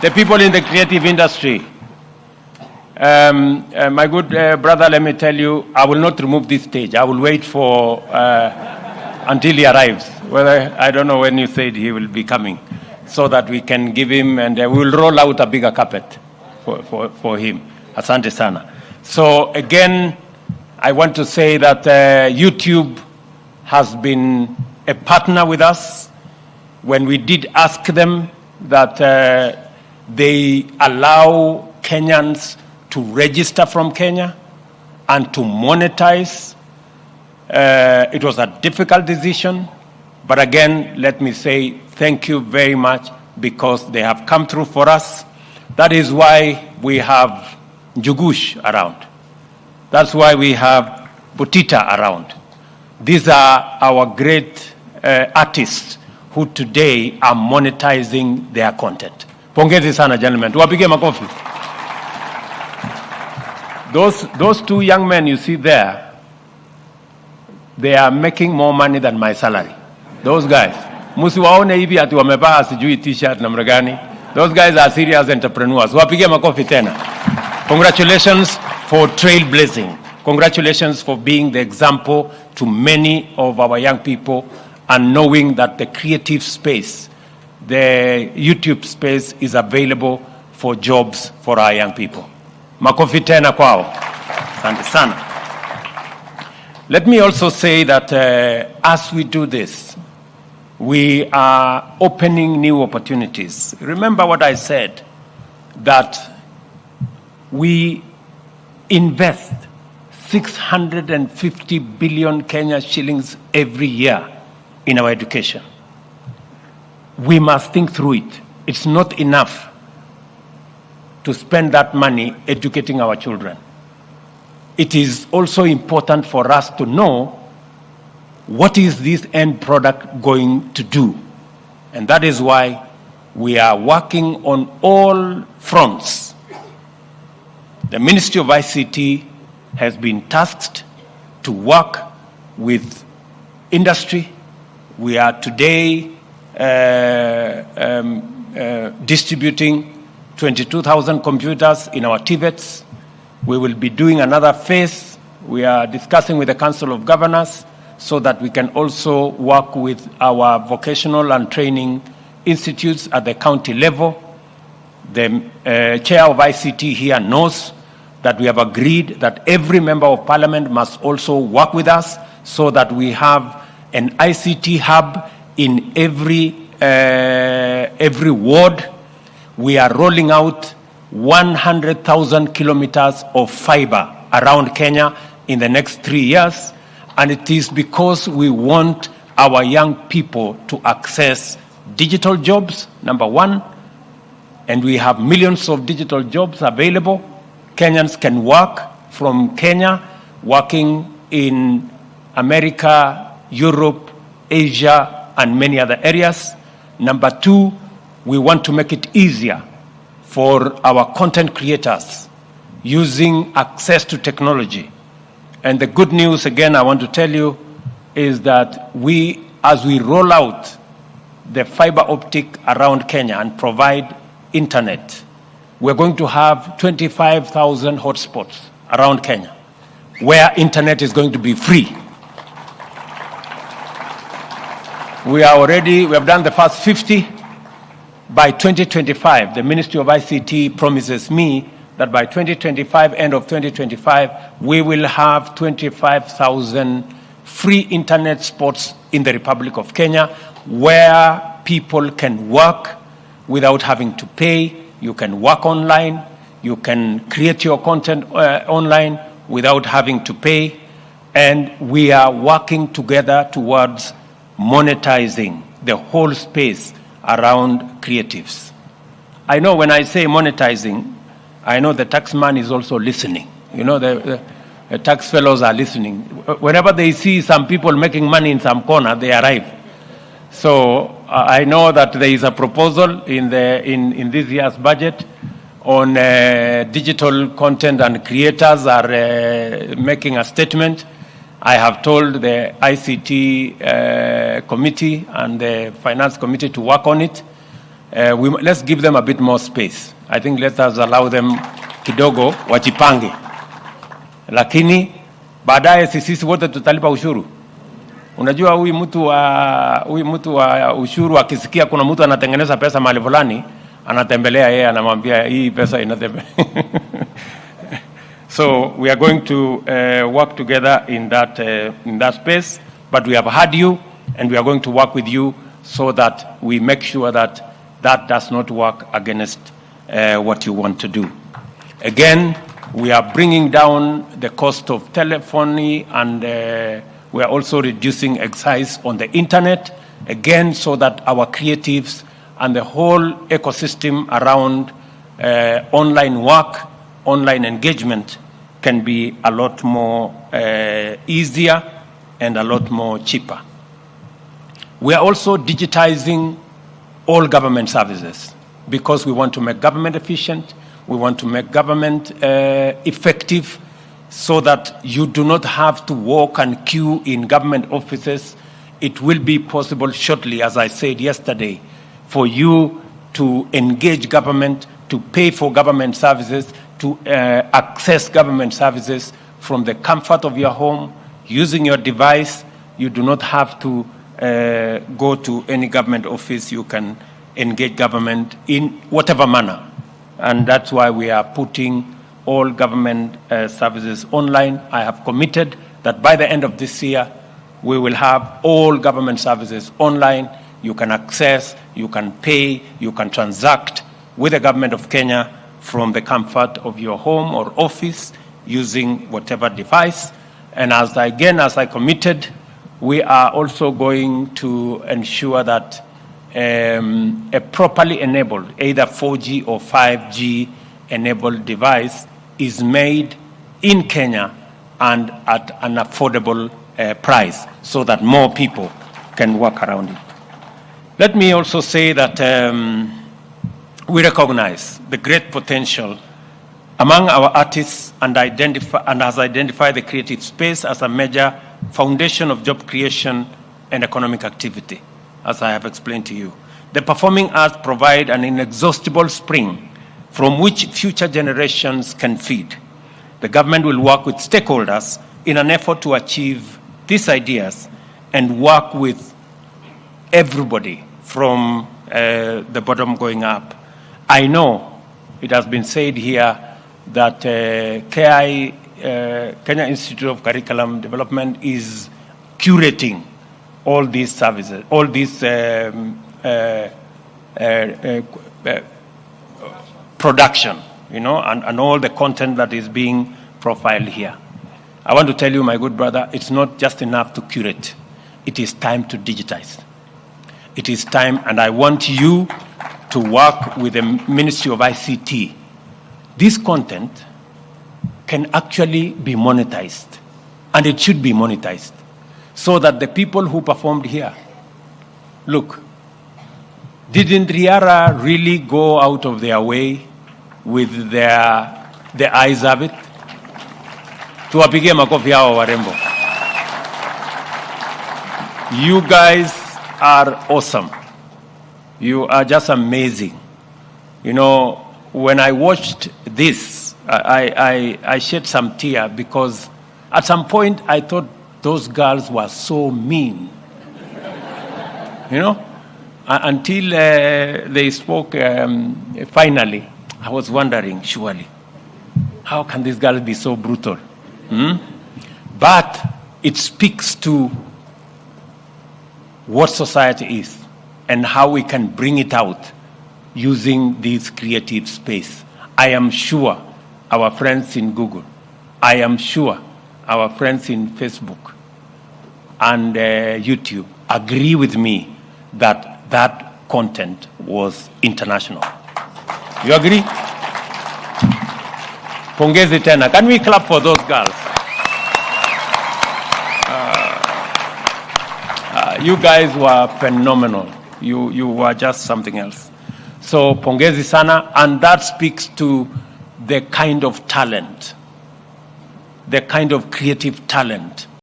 the people in the creative industry. My good brother, let me tell you, I will not remove this stage. I will wait for until he arrives. Well, I don't know when you said he will be coming, so that we can give him, and we will roll out a bigger carpet for him. Asante sana. So again, I want to say that YouTube has been a partner with us. When we did ask them that they allow Kenyans to register from Kenya and to monetize, it was a difficult decision. But again, let me say thank you very much, because they have come through for us. That is why we have Njugush around. That's why we have Butita around. These are our great artists who today are monetizing their content. Pongezi sana, gentlemen. Tuwapige makofi. Those two young men you see there, they are making more money than my salary. Those guys. Musiwaone hivi ati wamevaa sijui t-shirt namna gani. Those guys are serious entrepreneurs. Wapige makofi tena. Congratulations for trailblazing. Congratulations for being the example to many of our young people, and knowing that the creative space, the YouTube space, is available for jobs for our young people. Makofi tena kwao. Asante sana. Let me also say that as we do this, we are opening new opportunities. Remember what I said, that we invest 650 billion Kenya shillings every year in our education. We must think through it. It's not enough to spend that money educating our children. It is also important for us to know what is this end product going to do. And that is why we are working on all fronts. The Ministry of ICT has been tasked to work with industry. We are today distributing 22,000 computers in our TVETs. We will be doing another phase. We are discussing with the Council of Governors so that we can also work with our vocational and training institutes at the county level. The chair of ICT here knows that we have agreed that every member of parliament must also work with us so that we have an ICT hub in every ward. We are rolling out 100,000 kilometers of fiber around Kenya in the next 3 years. And it is because we want our young people to access digital jobs, number one. And we have millions of digital jobs available. Kenyans can work from Kenya, working in America, Europe, Asia, and many other areas. Number two, we want to make it easier for our content creators using access to technology. And the good news, again, I want to tell you, is that as we roll out the fiber optic around Kenya and provide internet, we're going to have 25,000 hotspots around Kenya where internet is going to be free. We have done the first 50. By 2025, the Ministry of ICT promises me that by 2025, end of 2025, we will have 25,000 free internet spots in the Republic of Kenya where people can work without having to pay. You can work online. You can create your content online without having to pay. And we are working together towards monetizing the whole space around creatives. I know when I say monetizing, I know the taxman is also listening. You know, the tax fellows are listening. Whenever they see some people making money in some corner, they arrive. So I know that there is a proposal in this year's budget on digital content, and creators are making a statement. I have told the ICT committee and the finance committee to work on it. let's give them a bit more space. I think let us allow them kidogo wajipange, lakini baadaye sisi wote tutalipa ushuru. Unajua huyu mtu wa ushuru akisikia kuna mtu anatengeneza pesa mahali fulani, anatembelea yeye, anamwambia hii pesa inatembea. So we are going to work together in that space, but we have heard you and we are going to work with you so that we make sure that that does not work against what you want to do. Again, we are bringing down the cost of telephony, and we are also reducing excise on the internet, again, so that our creatives and the whole ecosystem around online work, online engagement can be a lot more easier and a lot more cheaper. We are also digitizing all government services because we want to make government efficient, we want to make government effective, so that you do not have to walk and queue in government offices. It will be possible shortly, as I said yesterday, for you to engage government, to pay for government services, to access government services from the comfort of your home, using your device. You do not have to go to any government office. You can engage government in whatever manner. And that's why we are putting all government services online. I have committed that by the end of this year, we will have all government services online. You can access, you can pay, you can transact with the government of Kenya from the comfort of your home or office using whatever device. And as I committed, we are also going to ensure that a properly enabled, either 4G or 5G enabled device is made in Kenya and at an affordable price so that more people can work around it. Let me also say that we recognize the great potential among our artists and has identified the creative space as a major foundation of job creation and economic activity, as I have explained to you. The performing arts provide an inexhaustible spring from which future generations can feed. The government will work with stakeholders in an effort to achieve these ideas and work with everybody from the bottom going up. I know it has been said here that Kenya Institute of Curriculum Development is curating all these services, all these production, you know, and all the content that is being profiled here. I want to tell you, my good brother, it's not just enough to curate. It is time to digitize. It is time, and I want you to work with the Ministry of ICT. This content can actually be monetized, and it should be monetized, so that the people who performed here, look, didn't Riara really go out of their way with their eyes of it? Tuwapigie makofi hao warembo. You guys are awesome. You are just amazing. You know, when I watched this, I shed some tear because at some point I thought those girls were so mean. You know, until they spoke finally, I was wondering, surely, how can these girls be so brutal? But it speaks to what society is and how we can bring it out using this creative space. I am sure our friends in Google, I am sure our friends in Facebook and YouTube agree with me that that content was international. You agree? Pongezi tena. Can we clap for those girls? You guys were phenomenal. You were just something else. So pongezi sana, and that speaks to the kind of talent, the kind of creative talent